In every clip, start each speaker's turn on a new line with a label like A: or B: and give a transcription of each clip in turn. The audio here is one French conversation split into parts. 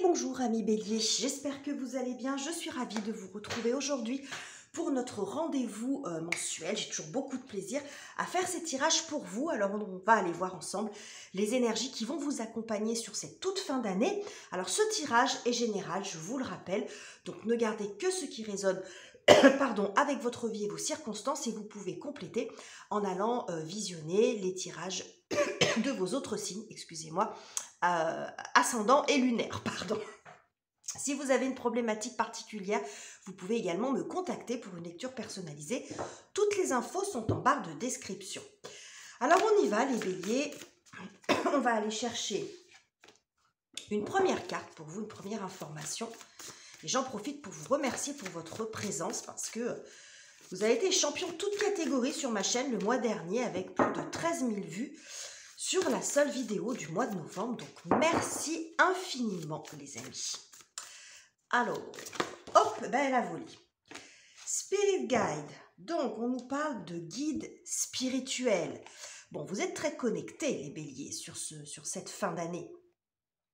A: bonjour amis béliers, j'espère que vous allez bien, je suis ravie de vous retrouver aujourd'hui pour notre rendez-vous mensuel. J'ai toujours beaucoup de plaisir à faire ces tirages pour vous, alors on va aller voir ensemble les énergies qui vont vous accompagner sur cette toute fin d'année. Alors ce tirage est général, je vous le rappelle, donc ne gardez que ce qui résonne pardon, avec votre vie et vos circonstances et vous pouvez compléter en allant visionner les tirages de vos autres signes, excusez-moi, ascendant et lunaire, pardon. Si vous avez une problématique particulière, vous pouvez également me contacter pour une lecture personnalisée. Toutes les infos sont en barre de description. Alors on y va les béliers, on va aller chercher une première carte pour vous, une première information. Et j'en profite pour vous remercier pour votre présence parce que vous avez été champion toute catégorie sur ma chaîne le mois dernier avec plus de 13 000 vues sur la seule vidéo du mois de novembre. Donc merci infiniment les amis. Alors, hop, ben la volée. Spirit Guide. Donc on nous parle de guide spirituel. Bon, vous êtes très connectés les béliers sur cette fin d'année.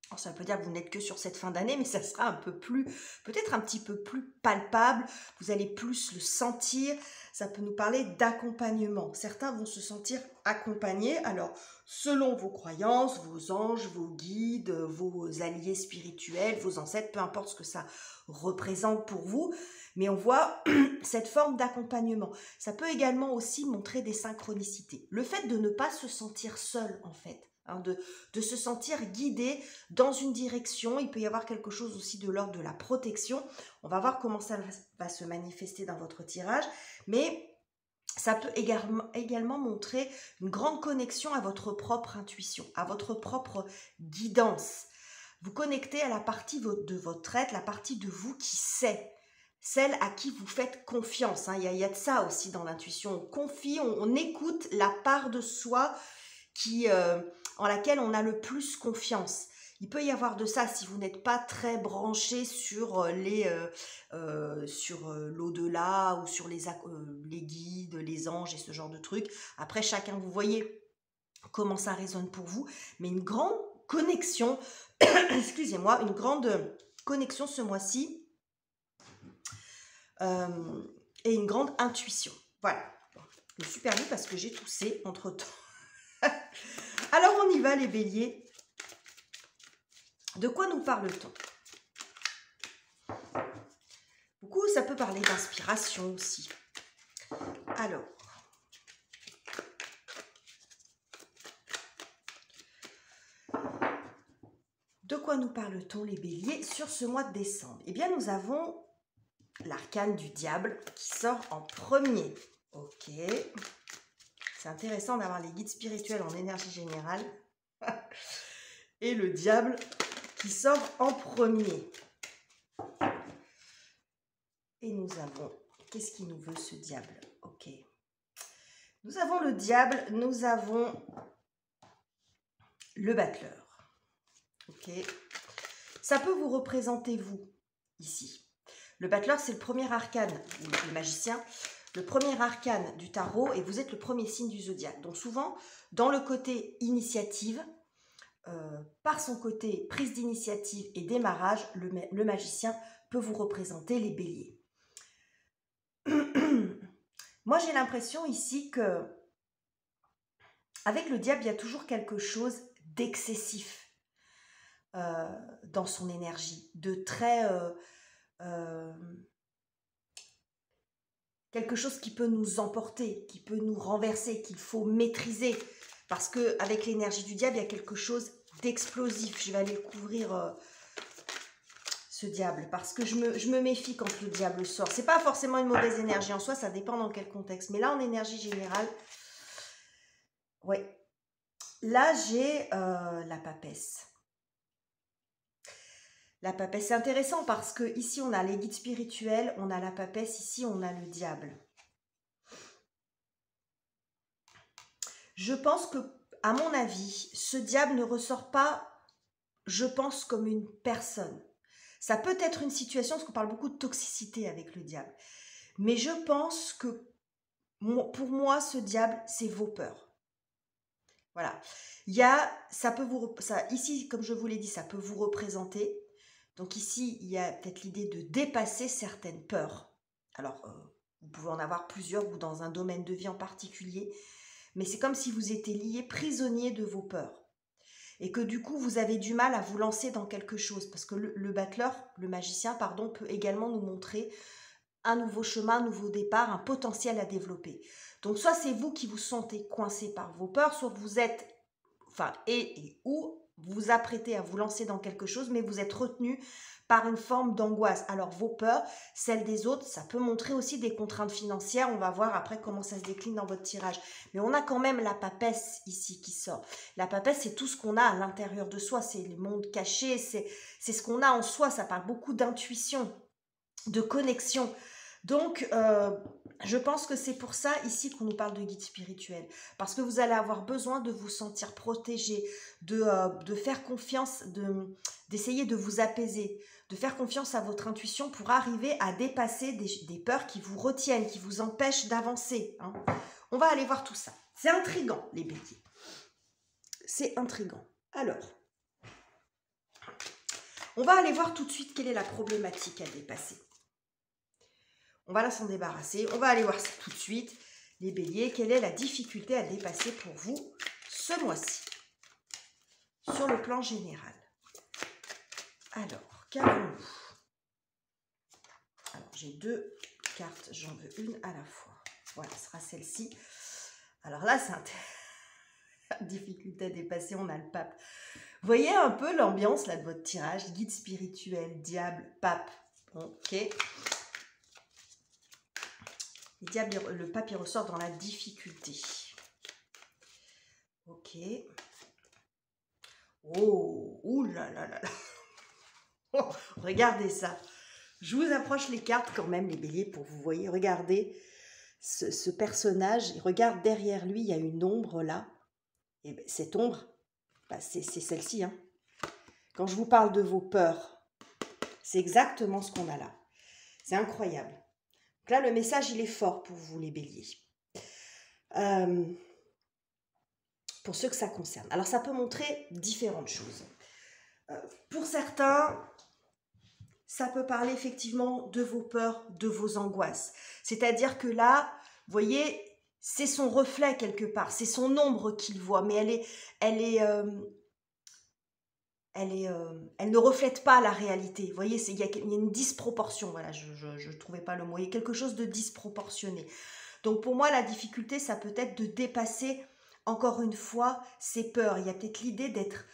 A: Alors, ça veut dire que vous n'êtes que sur cette fin d'année, mais ça sera un peu plus, peut-être un petit peu plus palpable. Vous allez plus le sentir. Ça peut nous parler d'accompagnement. Certains vont se sentir accompagnés. Alors, selon vos croyances, vos anges, vos guides, vos alliés spirituels, vos ancêtres, peu importe ce que ça représente pour vous, mais on voit cette forme d'accompagnement. Ça peut également aussi montrer des synchronicités. Le fait de ne pas se sentir seul, en fait. De se sentir guidé dans une direction. Il peut y avoir quelque chose aussi de l'ordre de la protection. On va voir comment ça va se manifester dans votre tirage. Mais ça peut également montrer une grande connexion à votre propre intuition, à votre propre guidance. Vous connectez à la partie de votre être, la partie de vous qui sait. Celle à qui vous faites confiance. Il y a de ça aussi dans l'intuition. On confie, on écoute la part de soi en laquelle on a le plus confiance. Il peut y avoir de ça si vous n'êtes pas très branché sur l'au-delà ou sur les guides, les anges et ce genre de trucs. Après, chacun, vous voyez comment ça résonne pour vous. Mais une grande connexion, excusez-moi, une grande connexion ce mois-ci et une grande intuition. Voilà. Je me suis perdue parce que j'ai toussé entre-temps. Alors on y va les béliers. De quoi nous parle-t-on? Beaucoup, ça peut parler d'inspiration aussi. Alors, de quoi nous parle-t-on les béliers sur ce mois de décembre? Eh bien nous avons l'arcane du diable qui sort en premier. Ok. C'est intéressant d'avoir les guides spirituels en énergie générale. Et le diable qui sort en premier. Et nous avons... Qu'est-ce qu'il nous veut ce diable? Ok. Nous avons le diable, nous avons le battleur. Ok. Ça peut vous représenter vous, ici. Le battleur, c'est le premier arcane, ou le magicien, le premier arcane du tarot et vous êtes le premier signe du zodiaque. Donc souvent, dans le côté initiative, par son côté prise d'initiative et démarrage, le magicien peut vous représenter les béliers. Moi, j'ai l'impression ici que avec le diable, il y a toujours quelque chose d'excessif dans son énergie, de très... quelque chose qui peut nous emporter, qui peut nous renverser, qu'il faut maîtriser. Parce qu'avec l'énergie du diable, il y a quelque chose d'explosif. Je vais aller couvrir ce diable. Parce que je me méfie quand le diable sort. Ce n'est pas forcément une mauvaise énergie en soi, ça dépend dans quel contexte. Mais là, en énergie générale, ouais. Là, j'ai la papesse. La papesse, c'est intéressant parce que ici on a les guides spirituels, on a la papesse, ici on a le diable. Je pense que, à mon avis, ce diable ne ressort pas, je pense, comme une personne. Ça peut être une situation, parce qu'on parle beaucoup de toxicité avec le diable. Mais je pense que, pour moi, ce diable, c'est vos peurs. Voilà. Ici, comme je vous l'ai dit, ça peut vous représenter Donc ici, il y a peut-être l'idée de dépasser certaines peurs. Alors, vous pouvez en avoir plusieurs ou dans un domaine de vie en particulier, mais c'est comme si vous étiez lié prisonnier de vos peurs. Et que du coup, vous avez du mal à vous lancer dans quelque chose. Parce que le battleur, le magicien, pardon, peut également nous montrer un nouveau chemin, un nouveau départ, un potentiel à développer. Donc, soit c'est vous qui vous sentez coincé par vos peurs, soit vous êtes, ou vous vous apprêtez à vous lancer dans quelque chose, mais vous êtes retenu par une forme d'angoisse. Alors, vos peurs, celles des autres, ça peut montrer aussi des contraintes financières. On va voir après comment ça se décline dans votre tirage. Mais on a quand même la papesse ici qui sort. La papesse, c'est tout ce qu'on a à l'intérieur de soi. C'est les mondes cachés, c'est ce qu'on a en soi. Ça parle beaucoup d'intuition, de connexion. Donc, je pense que c'est pour ça ici qu'on nous parle de guide spirituel. Parce que vous allez avoir besoin de vous sentir protégé, de faire confiance, d'essayer de vous apaiser, de faire confiance à votre intuition pour arriver à dépasser des peurs qui vous retiennent, qui vous empêchent d'avancer. Hein. On va aller voir tout ça. C'est intriguant, les béliers. C'est intriguant. Alors, on va aller voir tout de suite quelle est la problématique à dépasser. On va là s'en débarrasser. On va aller voir ça tout de suite. Les béliers, quelle est la difficulté à dépasser pour vous ce mois-ci sur le plan général? Alors, qu'avons-nous? Alors, j'ai deux cartes. J'en veux une à la fois. Voilà, ce sera celle-ci. Alors là, c'est la difficulté à dépasser. On a le pape. Vous voyez un peu l'ambiance là de votre tirage. Guide spirituel, diable, pape. Ok. Le pape, il ressort dans la difficulté. Ok. Oh, ouh là là là là. Oh, regardez ça. Je vous approche les cartes quand même, les béliers, pour vous voyez. Regardez ce personnage. Il regarde derrière lui, il y a une ombre là. Et bien, cette ombre, bah, c'est celle-ci. Hein. Quand je vous parle de vos peurs, c'est exactement ce qu'on a là. C'est incroyable. Donc là, le message, il est fort pour vous, les béliers. Pour ceux que ça concerne. Alors, ça peut montrer différentes choses. Pour certains, ça peut parler effectivement de vos peurs, de vos angoisses. C'est-à-dire que là, vous voyez, c'est son reflet quelque part. C'est son ombre qu'il voit, mais elle ne reflète pas la réalité. Vous voyez, il y a une disproportion. Voilà, je ne trouvais pas le mot. Il y a quelque chose de disproportionné. Donc, pour moi, la difficulté, ça peut être de dépasser, encore une fois, ses peurs. Il y a peut-être l'idée d'être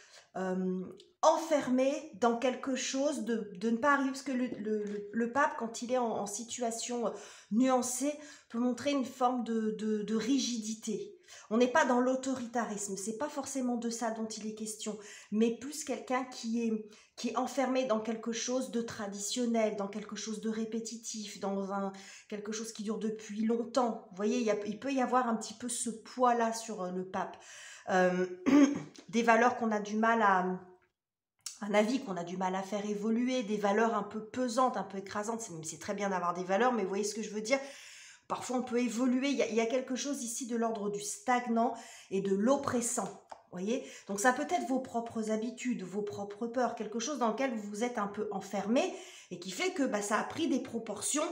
A: enfermé dans quelque chose, de ne pas arriver. Parce que le pape, quand il est en situation nuancée, peut montrer une forme de rigidité. On n'est pas dans l'autoritarisme, c'est pas forcément de ça dont il est question, mais plus quelqu'un qui est enfermé dans quelque chose de traditionnel, dans quelque chose de répétitif, dans quelque chose qui dure depuis longtemps. Vous voyez, il peut y avoir un petit peu ce poids-là sur le pape. Des valeurs qu'on a du mal un avis qu'on a du mal à faire évoluer, des valeurs un peu pesantes, un peu écrasantes. C'est très bien d'avoir des valeurs, mais vous voyez ce que je veux dire? Parfois, on peut évoluer. Il y a quelque chose ici de l'ordre du stagnant et de l'oppressant. Voyez? Donc, ça peut être vos propres habitudes, vos propres peurs, quelque chose dans lequel vous vous êtes un peu enfermé et qui fait que ça a pris des proportions.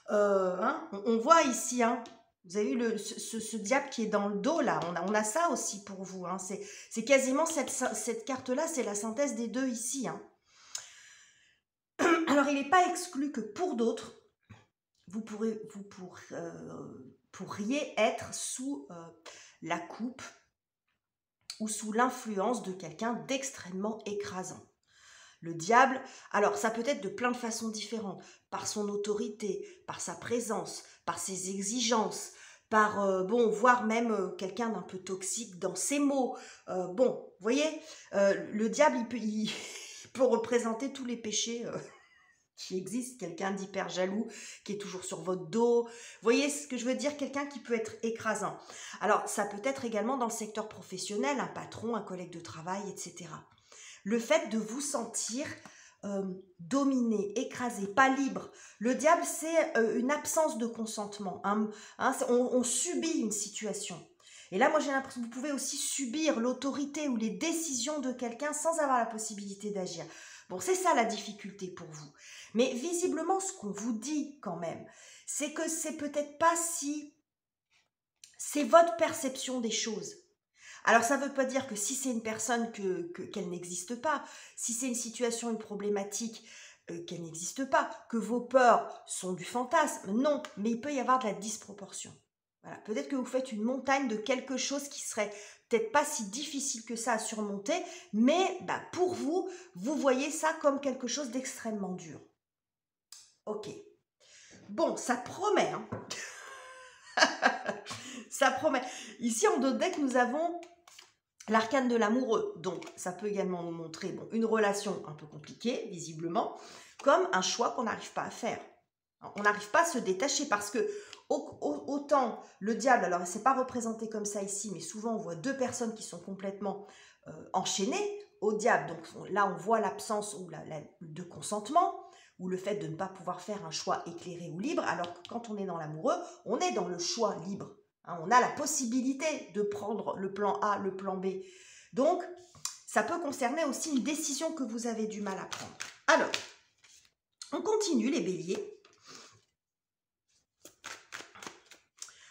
A: On voit ici, hein, vous avez vu ce diable qui est dans le dos, là. On a ça aussi pour vous. Hein. C'est quasiment cette carte-là, c'est la synthèse des deux ici. Hein. Alors, il n'est pas exclu que pour d'autres, vous pourriez être sous la coupe ou sous l'influence de quelqu'un d'extrêmement écrasant. Le diable, alors ça peut être de plein de façons différentes, par son autorité, par sa présence, par ses exigences, par, voire même quelqu'un d'un peu toxique dans ses mots. Vous voyez, le diable, il peut représenter tous les péchés qui existe, quelqu'un d'hyper jaloux, qui est toujours sur votre dos. Vous voyez ce que je veux dire? Quelqu'un qui peut être écrasant. Alors, ça peut être également dans le secteur professionnel, un patron, un collègue de travail, etc. Le fait de vous sentir dominé, écrasé, pas libre. Le diable, c'est une absence de consentement. On subit une situation. Et là, moi, j'ai l'impression que vous pouvez aussi subir l'autorité ou les décisions de quelqu'un sans avoir la possibilité d'agir. Bon, c'est ça la difficulté pour vous. Mais visiblement, ce qu'on vous dit quand même, c'est que c'est peut-être pas si... C'est votre perception des choses. Alors, ça ne veut pas dire que si c'est une personne qu'elle n'existe pas, si c'est une situation, une problématique qu'elle n'existe pas, que vos peurs sont du fantasme. Non, mais il peut y avoir de la disproportion. Voilà. Peut-être que vous faites une montagne de quelque chose qui serait peut-être pas si difficile que ça à surmonter, mais pour vous, vous voyez ça comme quelque chose d'extrêmement dur. Ok. Bon, ça promet, hein. Ça promet. Ici, en dos de deck, nous avons l'arcane de l'amoureux. Donc, ça peut également nous montrer une relation un peu compliquée, visiblement, comme un choix qu'on n'arrive pas à faire. On n'arrive pas à se détacher parce que autant le diable, alors c'est pas représenté comme ça ici, mais souvent on voit deux personnes qui sont complètement enchaînées au diable. Donc là, on voit l'absence de consentement, ou le fait de ne pas pouvoir faire un choix éclairé ou libre, alors que quand on est dans l'amoureux, on est dans le choix libre. Hein, on a la possibilité de prendre le plan A, le plan B. Donc, ça peut concerner aussi une décision que vous avez du mal à prendre. Alors, on continue les béliers.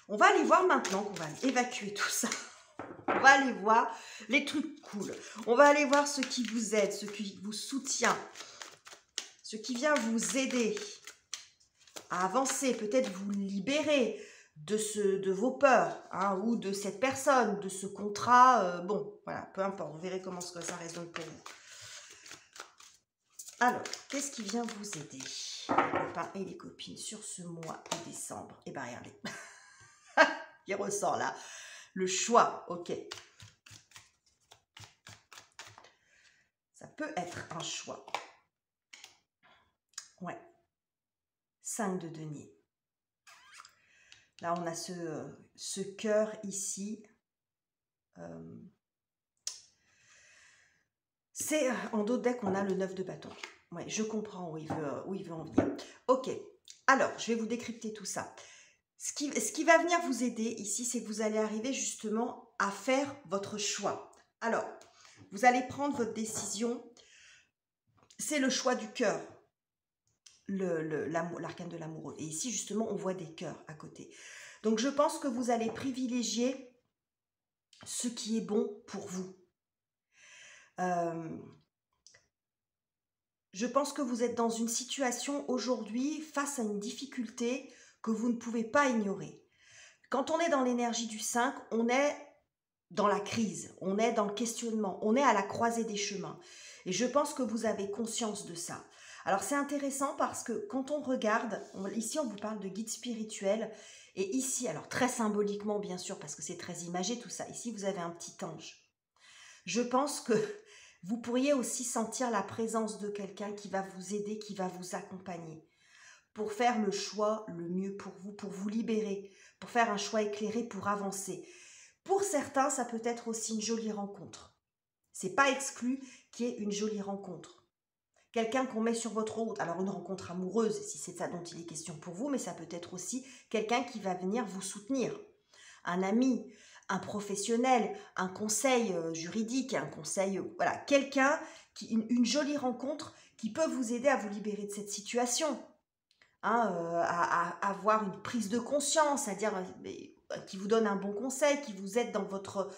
A: On va aller voir maintenant qu'on va évacuer tout ça. On va aller voir les trucs cool. On va aller voir ce qui vous aide, ce qui vous soutient, ce qui vient vous aider à avancer, peut-être vous libérer de vos peurs, hein, ou de cette personne, de ce contrat. Bon, voilà, peu importe, vous verrez comment ça résonne pour vous. Alors, qu'est-ce qui vient vous aider, les copains et les copines, sur ce mois de décembre? Eh bien, regardez, il ressort là, le choix, ok. Ça peut être un choix. Ouais. 5 de denier. Là, on a ce cœur ici. C'est en dos de deck, on a le 9 de bâton. Ouais, je comprends où il veut en venir. Ok, alors, je vais vous décrypter tout ça. Ce qui va venir vous aider ici, c'est que vous allez arriver justement à faire votre choix. Alors, vous allez prendre votre décision. C'est le choix du cœur, l'arcane de l'amoureux. Et ici, justement, on voit des cœurs à côté. Donc, je pense que vous allez privilégier ce qui est bon pour vous. Je pense que vous êtes dans une situation aujourd'hui face à une difficulté que vous ne pouvez pas ignorer. Quand on est dans l'énergie du 5, on est dans la crise, on est dans le questionnement, on est à la croisée des chemins. Et je pense que vous avez conscience de ça. Alors c'est intéressant parce que quand on regarde, ici on vous parle de guide spirituel, et ici, alors très symboliquement bien sûr, parce que c'est très imagé tout ça, ici vous avez un petit ange. Je pense que vous pourriez aussi sentir la présence de quelqu'un qui va vous aider, qui va vous accompagner pour faire le choix le mieux pour vous libérer, pour faire un choix éclairé, pour avancer. Pour certains, ça peut être aussi une jolie rencontre. C'est pas exclu qu'il y ait une jolie rencontre. Quelqu'un qu'on met sur votre route, alors une rencontre amoureuse, si c'est ça dont il est question pour vous, mais ça peut être aussi quelqu'un qui va venir vous soutenir. Un ami, un professionnel, un conseil juridique, un conseil, voilà, quelqu'un, une jolie rencontre qui peut vous aider à vous libérer de cette situation, hein, à avoir une prise de conscience, à dire, qui vous donne un bon conseil, qui vous aide dans votre,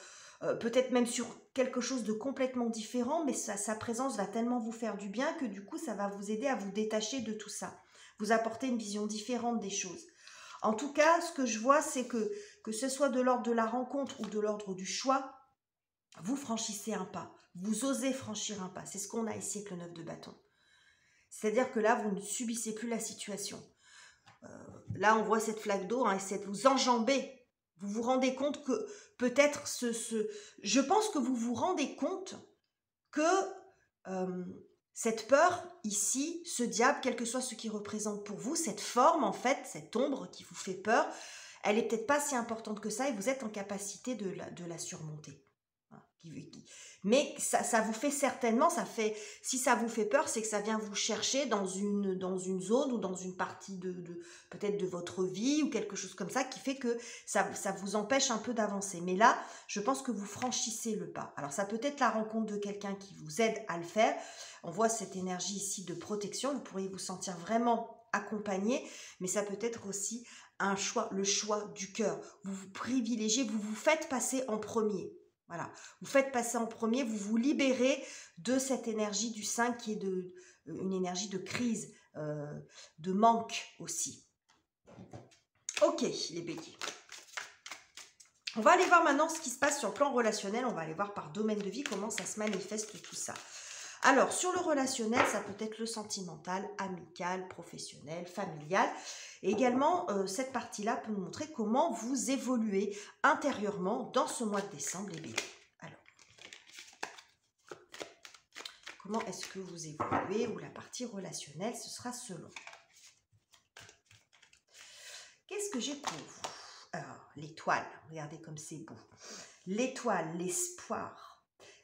A: peut-être même sur quelque chose de complètement différent, mais sa présence va tellement vous faire du bien que du coup, ça va vous aider à vous détacher de tout ça, vous apporter une vision différente des choses. En tout cas, ce que je vois, c'est que ce soit de l'ordre de la rencontre ou de l'ordre du choix, vous franchissez un pas, vous osez franchir un pas. C'est ce qu'on a ici avec le 9 de bâton. C'est-à-dire que là, vous ne subissez plus la situation. Là, on voit cette flaque d'eau, hein, et vous enjambez. Vous vous rendez compte que peut-être je pense que vous vous rendez compte que cette peur ici, ce diable, quel que soit ce qu'il représente pour vous, cette forme en fait, cette ombre qui vous fait peur, elle n'est peut-être pas si importante que ça et vous êtes en capacité de la surmonter. Mais ça vous fait certainement, si ça vous fait peur, c'est que ça vient vous chercher dans une zone ou dans une partie peut-être de votre vie ou quelque chose comme ça qui fait que ça vous empêche un peu d'avancer. Mais là, je pense que vous franchissez le pas. Alors ça peut être la rencontre de quelqu'un qui vous aide à le faire. On voit cette énergie ici de protection. Vous pourriez vous sentir vraiment accompagné, mais ça peut être aussi un choix, le choix du cœur. Vous vous privilégiez, vous vous faites passer en premier. Voilà, vous faites passer en premier, vous vous libérez de cette énergie du 5 qui est une énergie de crise, de manque aussi. Ok, les béliers. On va aller voir maintenant ce qui se passe sur le plan relationnel. On va aller voir par domaine de vie comment ça se manifeste tout ça. Alors, sur le relationnel, ça peut être le sentimental, amical, professionnel, familial. Et également, cette partie-là peut nous montrer comment vous évoluez intérieurement dans ce mois de décembre, les béliers. Alors, comment est-ce que vous évoluez ou la partie relationnelle, ce sera selon. Qu'est-ce que j'ai pour vous? Alors, l'étoile, regardez comme c'est beau. L'étoile, l'espoir.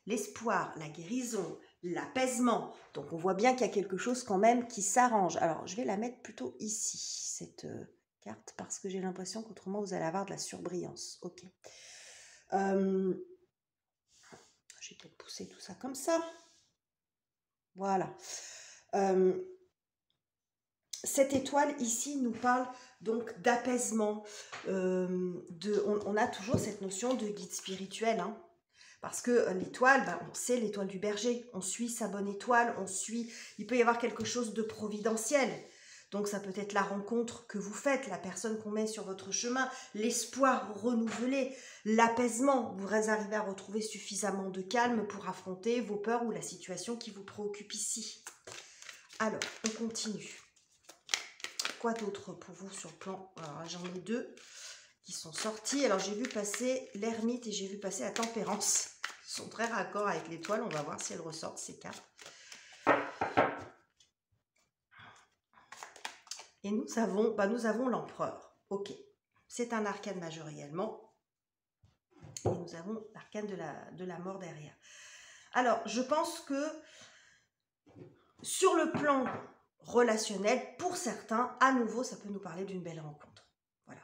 A: L'espoir, la guérison, l'apaisement. Donc, on voit bien qu'il y a quelque chose quand même qui s'arrange. Alors, je vais la mettre plutôt ici, cette carte, parce que j'ai l'impression qu'autrement, vous allez avoir de la surbrillance. Ok. Je vais peut-être pousser tout ça comme ça. Voilà. Cette étoile ici nous parle donc d'apaisement. On a toujours cette notion de guide spirituel, hein. Parce que l'étoile, on sait l'étoile du berger, on suit sa bonne étoile, il peut y avoir quelque chose de providentiel. Donc ça peut être la rencontre que vous faites, la personne qu'on met sur votre chemin, l'espoir renouvelé, l'apaisement. Vous arrivez à retrouver suffisamment de calme pour affronter vos peurs ou la situation qui vous préoccupe ici. Alors, on continue. Quoi d'autre pour vous sur le plan? Alors, j'en ai deux qui sont sortis. Alors, j'ai vu passer l'ermite et j'ai vu passer la tempérance. Ils sont très raccords avec l'étoile. On va voir si elles ressortent, ces cartes. Et nous avons l'empereur. Ok. C'est un arcane majeur également. Et nous avons l'arcane de la mort derrière. Alors, je pense que sur le plan relationnel, pour certains, à nouveau, ça peut nous parler d'une belle rencontre. Voilà.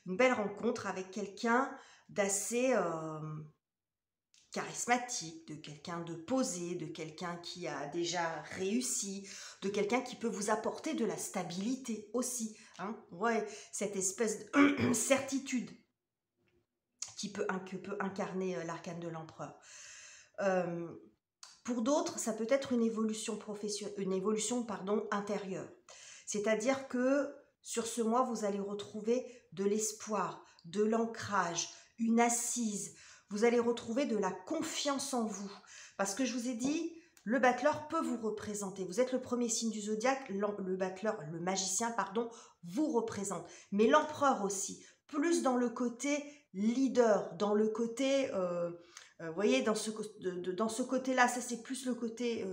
A: Une belle rencontre avec quelqu'un d'assez charismatique, de quelqu'un de posé, de quelqu'un qui a déjà réussi, de quelqu'un qui peut vous apporter de la stabilité aussi. Hein. Ouais, cette espèce de certitude que peut incarner l'arcane de l'empereur. Pour d'autres, ça peut être une évolution intérieure. C'est-à-dire que sur ce mois, vous allez retrouver de l'espoir, de l'ancrage, une assise. Vous allez retrouver de la confiance en vous. Parce que je vous ai dit, le battleur peut vous représenter. Vous êtes le premier signe du zodiaque, le magicien, pardon, vous représente. Mais l'empereur aussi, plus dans le côté leader, dans le côté... vous voyez, dans ce côté-là, ça c'est plus le côté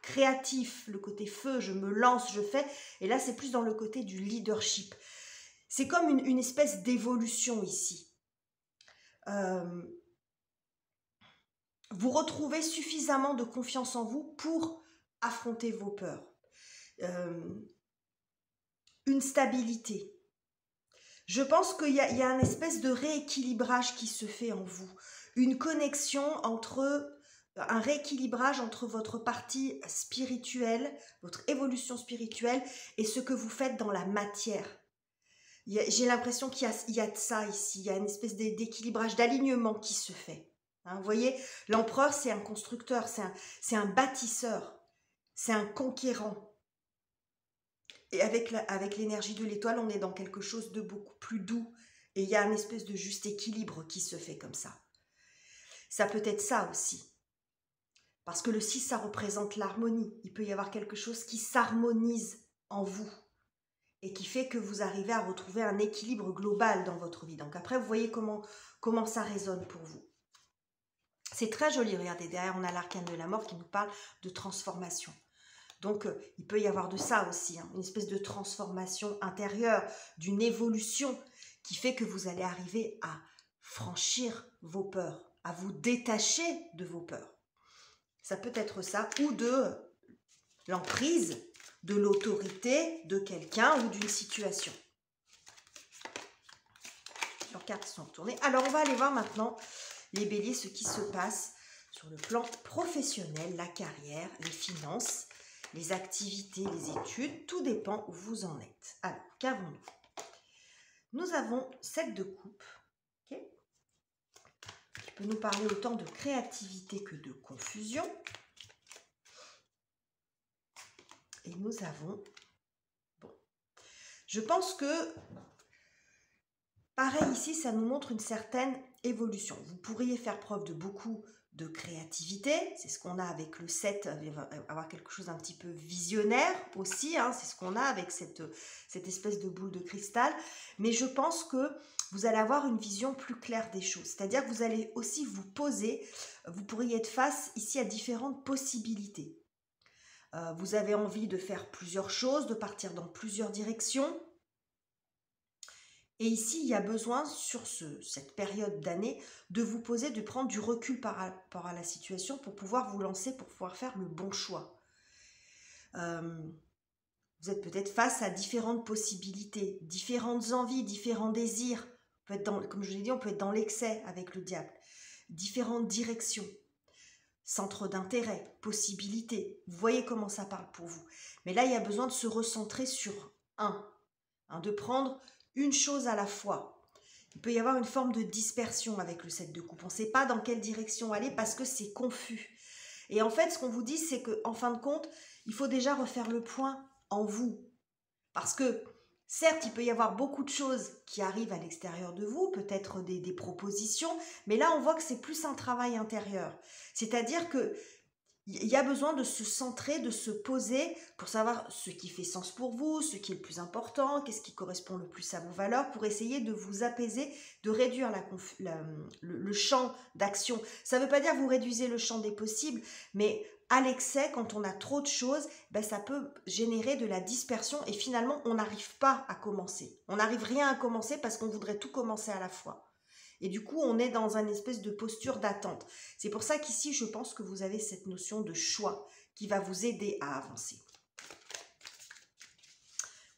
A: créatif, le côté feu, je me lance, je fais. Et là, c'est plus dans le côté du leadership. C'est comme une espèce d'évolution ici. Vous retrouvez suffisamment de confiance en vous pour affronter vos peurs. Une stabilité. Je pense qu'il y a une espèce de rééquilibrage qui se fait en vous. Une connexion un rééquilibrage entre votre partie spirituelle, votre évolution spirituelle et ce que vous faites dans la matière. J'ai l'impression qu'il y a de ça ici, il y a une espèce d'équilibrage, d'alignement qui se fait. Hein, vous voyez, l'empereur c'est un constructeur, c'est un bâtisseur, c'est un conquérant. Et avec l'énergie de l'étoile, on est dans quelque chose de beaucoup plus doux. Et il y a une espèce de juste équilibre qui se fait comme ça. Ça peut être ça aussi. Parce que le 6, ça représente l'harmonie. Il peut y avoir quelque chose qui s'harmonise en vous. Et qui fait que vous arrivez à retrouver un équilibre global dans votre vie. Donc après, vous voyez comment ça résonne pour vous. C'est très joli. Regardez, derrière, on a l'arcane de la mort qui nous parle de transformation. Donc, il peut y avoir de ça aussi, hein, une espèce de transformation intérieure, d'une évolution qui fait que vous allez arriver à franchir vos peurs, à vous détacher de vos peurs. Ça peut être ça, ou de l'emprise, de l'autorité de quelqu'un ou d'une situation. Leurs cartes sont tournées. Alors, on va aller voir maintenant, les béliers, ce qui se passe sur le plan professionnel, la carrière, les finances, les activités, les études. Tout dépend où vous en êtes. Alors, qu'avons-nous? Nous avons 7 de coupe, okay, qui peut nous parler autant de créativité que de confusion. Et nous avons... Bon, je pense que... Pareil ici, ça nous montre une certaine évolution. Vous pourriez faire preuve de beaucoup de créativité. C'est ce qu'on a avec le 7, avoir quelque chose d'un petit peu visionnaire aussi. Hein, c'est ce qu'on a avec cette espèce de boule de cristal. Mais je pense que vous allez avoir une vision plus claire des choses. C'est-à-dire que vous allez aussi vous poser, vous pourriez être face ici à différentes possibilités. Vous avez envie de faire plusieurs choses, de partir dans plusieurs directions. Et ici, il y a besoin, sur cette période d'année, de vous poser, de prendre du recul par rapport à la situation pour pouvoir vous lancer, pour pouvoir faire le bon choix. Vous êtes peut-être face à différentes possibilités, différentes envies, différents désirs. On peut être dans, comme je l'ai dit, on peut être dans l'excès avec le diable. Différentes directions, centres d'intérêt, possibilités. Vous voyez comment ça parle pour vous. Mais là, il y a besoin de se recentrer sur de prendre une chose à la fois. Il peut y avoir une forme de dispersion avec le 7 de coupe. On ne sait pas dans quelle direction aller parce que c'est confus. Et en fait, ce qu'on vous dit, c'est qu'en fin de compte, il faut déjà refaire le point en vous. Parce que, certes, il peut y avoir beaucoup de choses qui arrivent à l'extérieur de vous, peut-être des propositions, mais là, on voit que c'est plus un travail intérieur. C'est-à-dire que il y a besoin de se centrer, de se poser pour savoir ce qui fait sens pour vous, ce qui est le plus important, qu'est-ce qui correspond le plus à vos valeurs, pour essayer de vous apaiser, de réduire le champ d'action. Ça ne veut pas dire que vous réduisez le champ des possibles, mais à l'excès, quand on a trop de choses, ça peut générer de la dispersion et finalement, on n'arrive pas à commencer. On n'arrive rien à commencer parce qu'on voudrait tout commencer à la fois. Et du coup, on est dans une espèce de posture d'attente. C'est pour ça qu'ici, je pense que vous avez cette notion de choix qui va vous aider à avancer.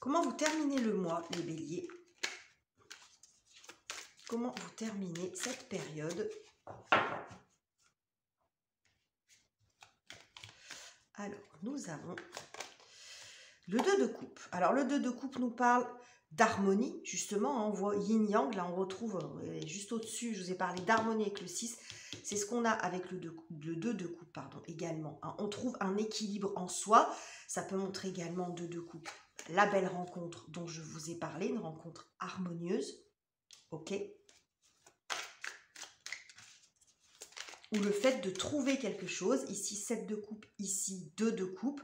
A: Comment vous terminez le mois, les béliers? Comment vous terminez cette période? Alors, nous avons le 2 de coupe. Alors, le 2 de coupe nous parle d'harmonie, justement, on voit yin-yang, là on retrouve juste au-dessus, je vous ai parlé d'harmonie avec le 6, c'est ce qu'on a avec le 2 de coupe, pardon, également. Hein. On trouve un équilibre en soi, ça peut montrer également 2 de coupe. La belle rencontre dont je vous ai parlé, une rencontre harmonieuse, ok? Ou le fait de trouver quelque chose, ici 7 de coupe, ici 2 de coupe,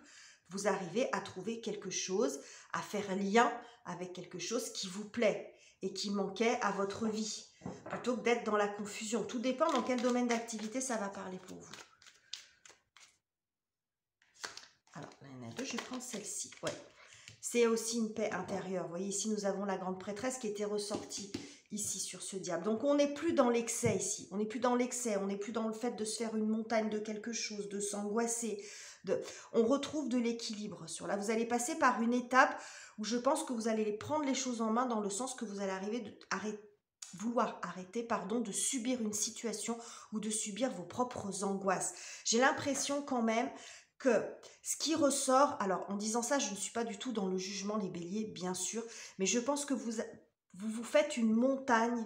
A: vous arrivez à trouver quelque chose, à faire lien avec quelque chose qui vous plaît et qui manquait à votre vie, plutôt que d'être dans la confusion. Tout dépend dans quel domaine d'activité ça va parler pour vous. Alors, là, il y en a deux, je vais prendre celle-ci. Ouais. C'est aussi une paix intérieure. Vous voyez, ici, nous avons la grande prêtresse qui était ressortie ici sur ce diable. Donc, on n'est plus dans l'excès ici. On n'est plus dans l'excès. On n'est plus dans le fait de se faire une montagne de quelque chose, de s'angoisser. On retrouve de l'équilibre sur là. Vous allez passer par une étape où je pense que vous allez prendre les choses en main dans le sens que vous allez vouloir arrêter de subir une situation ou de subir vos propres angoisses. J'ai l'impression quand même que ce qui ressort, alors en disant ça, je ne suis pas du tout dans le jugement, les béliers, bien sûr, mais je pense que vous faites une montagne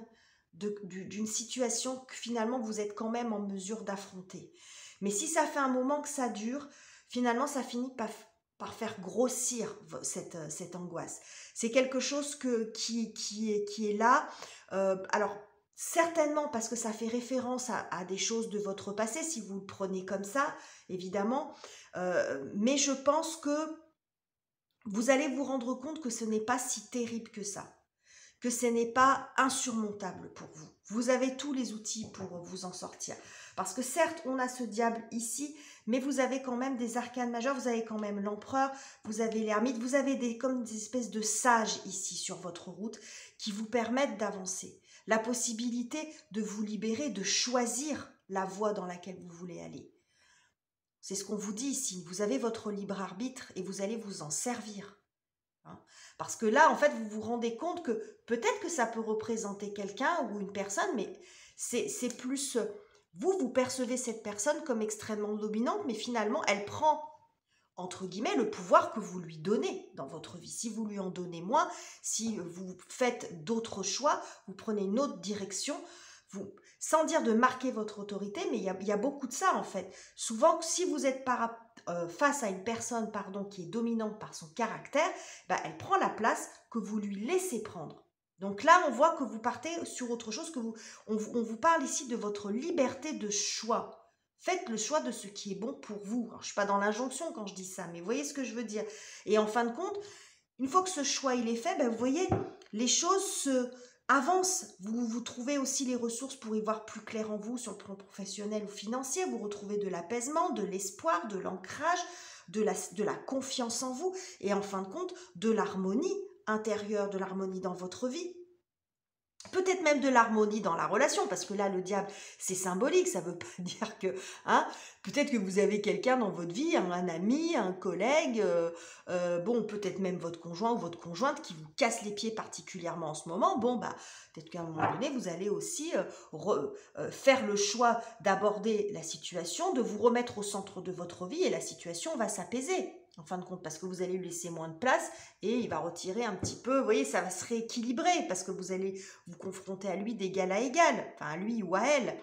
A: d'une situation que finalement vous êtes quand même en mesure d'affronter. Mais si ça fait un moment que ça dure, finalement ça finit par faire grossir cette angoisse. C'est quelque chose qui est là. Alors, certainement parce que ça fait référence à des choses de votre passé, si vous le prenez comme ça, évidemment. Mais je pense que vous allez vous rendre compte que ce n'est pas si terrible que ça, que ce n'est pas insurmontable pour vous. Vous avez tous les outils pour vous en sortir. Parce que certes, on a ce diable ici, mais vous avez quand même des arcanes majeures, vous avez quand même l'empereur, vous avez l'ermite, vous avez comme des espèces de sages ici sur votre route qui vous permettent d'avancer. la possibilité de vous libérer, de choisir la voie dans laquelle vous voulez aller. C'est ce qu'on vous dit ici, vous avez votre libre arbitre et vous allez vous en servir. Hein. Parce que là, en fait, vous vous rendez compte que peut-être que ça peut représenter quelqu'un ou une personne, mais c'est plus... vous percevez cette personne comme extrêmement dominante, mais finalement, elle prend, entre guillemets, le pouvoir que vous lui donnez dans votre vie. Si vous lui en donnez moins, si vous faites d'autres choix, vous prenez une autre direction, sans dire de marquer votre autorité, mais il y a beaucoup de ça en fait. Souvent, si vous êtes face à une personne qui est dominante par son caractère, elle prend la place que vous lui laissez prendre. Donc là, on voit que vous partez sur autre chose, on vous parle ici de votre liberté de choix. Faites le choix de ce qui est bon pour vous. Alors, je ne suis pas dans l'injonction quand je dis ça, mais vous voyez ce que je veux dire. Et en fin de compte, une fois que ce choix il est fait, vous voyez, les choses avancent. Vous trouvez aussi les ressources pour y voir plus clair en vous sur le plan professionnel ou financier. Vous retrouvez de l'apaisement, de l'espoir, de l'ancrage, de la confiance en vous et en fin de compte, de l'harmonie intérieure, de l'harmonie dans votre vie. Peut-être même de l'harmonie dans la relation, parce que là, le diable, c'est symbolique, ça ne veut pas dire que... peut-être que vous avez quelqu'un dans votre vie, un ami, un collègue, peut-être même votre conjoint ou votre conjointe qui vous casse les pieds particulièrement en ce moment. Peut-être qu'à un moment donné, vous allez aussi faire le choix d'aborder la situation, de vous remettre au centre de votre vie et la situation va s'apaiser. En fin de compte, parce que vous allez lui laisser moins de place et il va retirer un petit peu, vous voyez, ça va se rééquilibrer parce que vous allez vous confronter à lui d'égal à égal, enfin à lui ou à elle.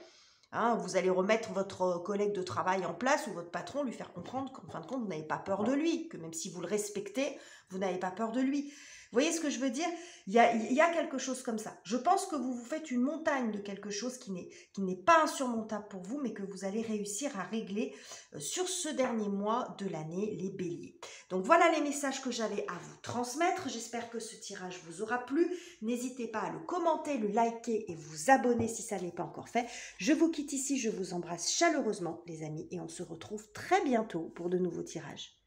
A: Vous allez remettre votre collègue de travail en place ou votre patron, lui faire comprendre qu'en fin de compte, vous n'avez pas peur de lui, que même si vous le respectez, vous n'avez pas peur de lui. Vous voyez ce que je veux dire? Il y a quelque chose comme ça. Je pense que vous vous faites une montagne de quelque chose qui n'est pas insurmontable pour vous, mais que vous allez réussir à régler sur ce dernier mois de l'année, les béliers. Donc voilà les messages que j'avais à vous transmettre. J'espère que ce tirage vous aura plu. N'hésitez pas à le commenter, le liker et vous abonner si ça n'est pas encore fait. Je vous quitte ici, je vous embrasse chaleureusement les amis et on se retrouve très bientôt pour de nouveaux tirages.